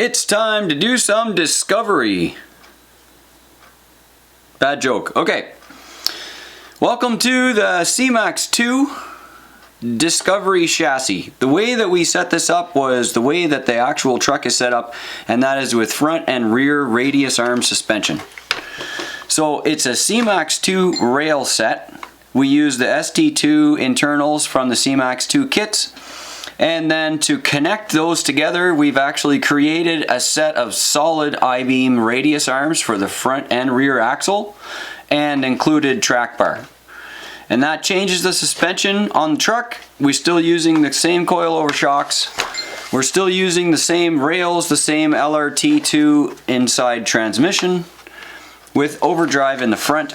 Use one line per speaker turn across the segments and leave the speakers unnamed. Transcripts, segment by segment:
It's time to do some discovery. Bad joke. Okay. Welcome to the CMAX2 Discovery chassis. The way that we set this up was the way that the actual truck is set up, and that is with front and rear radius arm suspension. So it's a CMAX2 rail set. We use the ST2 internals from the CMAX2 kits. And then to connect those together, we've actually created a set of solid I-beam radius arms for the front and rear axle and included track bar. And that changes the suspension on the truck. We're still using the same coilover shocks. We're still using the same rails, the same LRT2 inside transmission with overdrive in the front.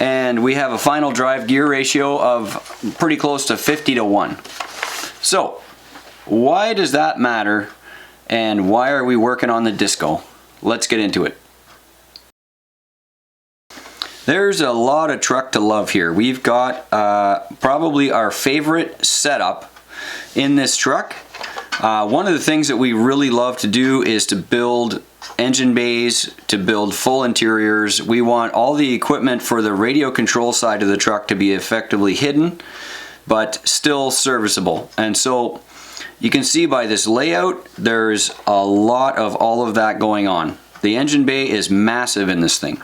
And we have a final drive gear ratio of pretty close to 50:1. So, why does that matter, and why are we working on the Disco? Let's get into it. There's a lot of truck to love here. We've got probably our favorite setup in this truck. One of the things that we really love to do is to build engine bays, to build full interiors. We want all the equipment for the radio control side of the truck to be effectively hidden, but still serviceable. And so you can see by this layout, there's a lot of all of that going on. The engine bay is massive in this thing,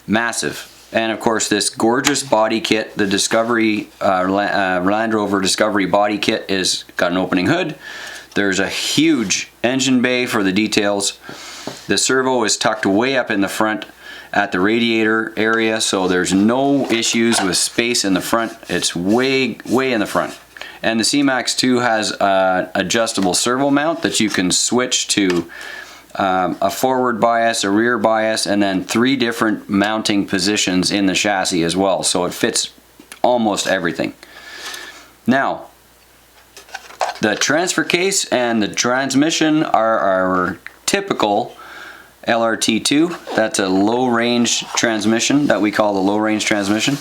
massive. And of course this gorgeous body kit, the Discovery, Land Rover Discovery body kit, is got an opening hood. There's a huge engine bay for the details. The servo is tucked way up in the front at the radiator area, so there's no issues with space in the front. It's way in the front. And the CMAX2 has an adjustable servo mount that you can switch to a forward bias, a rear bias, and then 3 different mounting positions in the chassis as well, so it fits almost everything. Now, the transfer case and the transmission are our typical LRT2. That's a low range transmission that we call the low range transmission.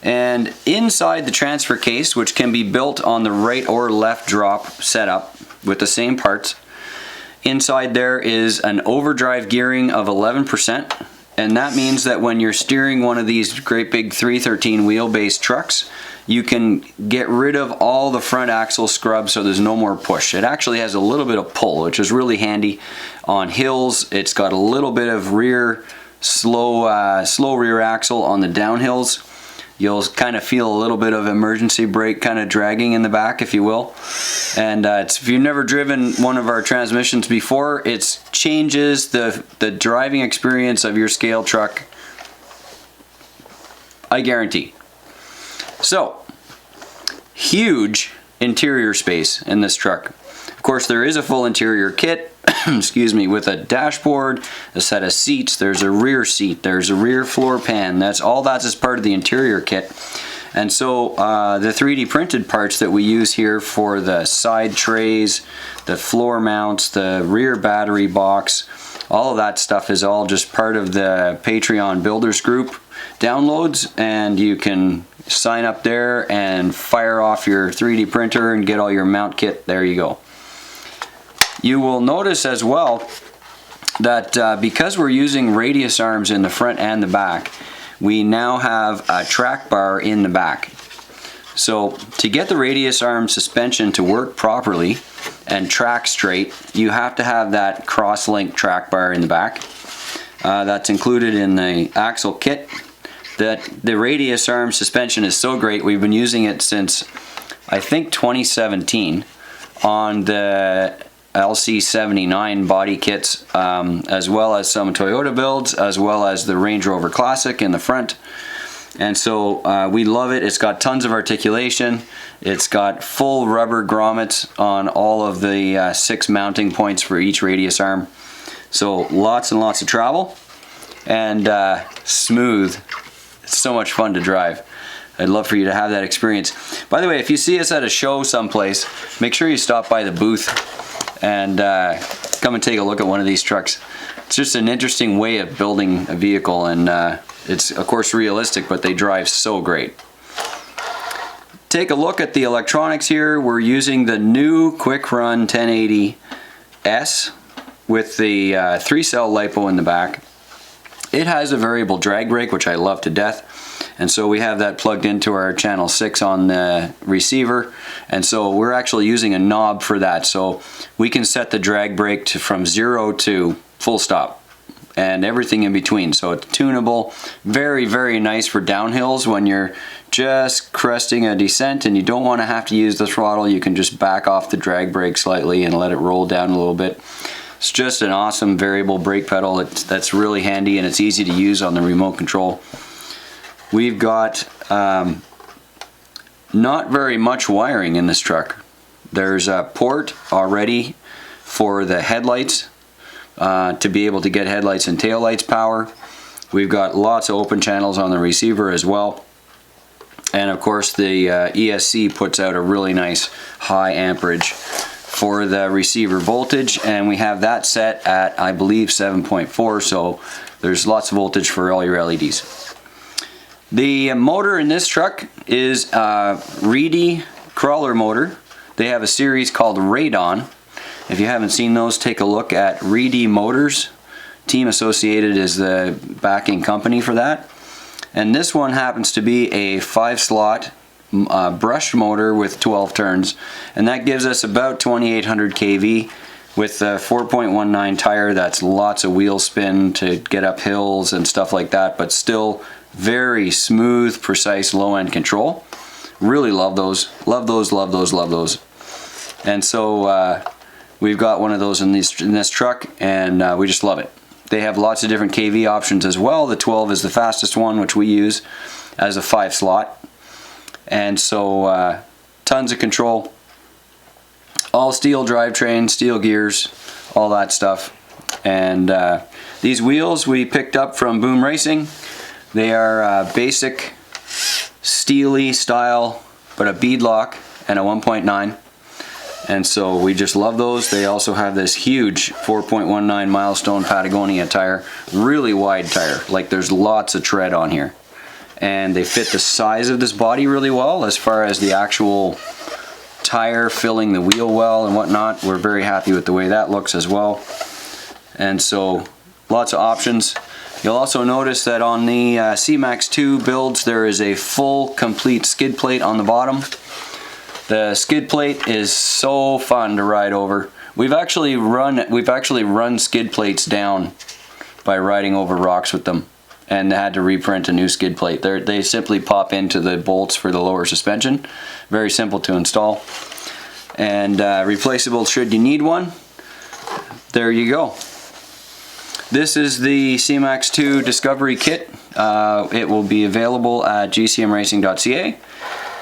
And inside the transfer case, which can be built on the right or left drop setup with the same parts, inside there is an overdrive gearing of 11%. And that means that when you're steering one of these great big 313 wheelbase trucks, you can get rid of all the front axle scrub, so there's no more push. It actually has a little bit of pull, which is really handy on hills. It's got a little bit of rear slow rear axle on the downhills. You'll kind of feel a little bit of emergency brake kind of dragging in the back, if you will. And if you've never driven one of our transmissions before, it changes the driving experience of your scale truck, I guarantee. So, huge interior space in this truck. Of course, there is a full interior kit, excuse me, with a dashboard, a set of seats, there's a rear seat, there's a rear floor pan. That's as part of the interior kit. And so the 3D printed parts that we use here for the side trays, the floor mounts, the rear battery box, all of that stuff is all just part of the Patreon Builders Group downloads, and you can sign up there and fire off your 3D printer and get all your mount kit. There you go. You will notice as well that because we're using radius arms in the front and the back, we now have a track bar in the back. So to get the radius arm suspension to work properly and track straight, you have to have that cross-link track bar in the back. That's included in the axle kit. The radius arm suspension is so great, we've been using it since I think 2017 on the LC79 body kits, as well as some Toyota builds, as well as the Range Rover Classic in the front. And so we love it. It's got tons of articulation. It's got full rubber grommets on all of the 6 mounting points for each radius arm. So lots and lots of travel, and smooth. It's so much fun to drive. I'd love for you to have that experience. By the way, if you see us at a show someplace, make sure you stop by the booth and come and take a look at one of these trucks. It's just an interesting way of building a vehicle, and it's of course realistic, but they drive so great. Take a look at the electronics here. We're using the new Quick Run 1080S with the 3-cell LiPo in the back. It has a variable drag brake, which I love to death. And so we have that plugged into our channel 6 on the receiver, and so we're actually using a knob for that, so we can set the drag brake from 0 to full stop and everything in between. So it's tunable, very, very nice for downhills when you're just cresting a descent and you don't want to have to use the throttle. You can just back off the drag brake slightly and let it roll down a little bit. It's just an awesome variable brake pedal that's really handy, and it's easy to use on the remote control. We've got not very much wiring in this truck. There's a port already for the headlights to be able to get headlights and taillights power. We've got lots of open channels on the receiver as well. And of course the ESC puts out a really nice high amperage for the receiver voltage, and we have that set at, I believe, 7.4, so there's lots of voltage for all your LEDs. The motor in this truck is a Reedy crawler motor. They have a series called Radon. If you haven't seen those, take a look at Reedy Motors. Team Associated is the backing company for that. And this one happens to be a 5-slot brushed motor with 12 turns, and that gives us about 2800 kV with a 4.19 tire. That's lots of wheel spin to get up hills and stuff like that, but still very smooth, precise low-end control. Really love those. Love those, love those, love those. And so we've got one of those in this truck, and we just love it. They have lots of different kV options as well. The 12 is the fastest one, which we use as a 5-slot. And so tons of control. All steel drivetrain, steel gears, all that stuff. And these wheels we picked up from Boom Racing. They are basic steely style, but a bead lock and a 1.9. And so we just love those. They also have this huge 4.19 milestone Patagonia tire, really wide tire, like there's lots of tread on here. And they fit the size of this body really well as far as the actual tire filling the wheel well and whatnot. We're very happy with the way that looks as well. And so lots of options. You'll also notice that on the CMAX2 builds there is a full complete skid plate on the bottom. The skid plate is so fun to ride over. We've actually run skid plates down by riding over rocks with them, and had to reprint a new skid plate. They simply pop into the bolts for the lower suspension. Very simple to install, and replaceable should you need one. There you go. This is the CMAX2 Discovery Kit. It will be available at gcmracing.ca,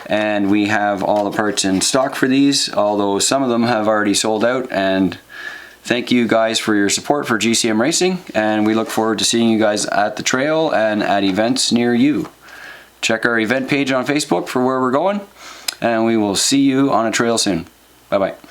and we have all the parts in stock for these, although some of them have already sold out. And thank you guys for your support for GCM Racing, and we look forward to seeing you guys at the trail and at events near you. Check our event page on Facebook for where we're going, and we will see you on a trail soon. Bye bye.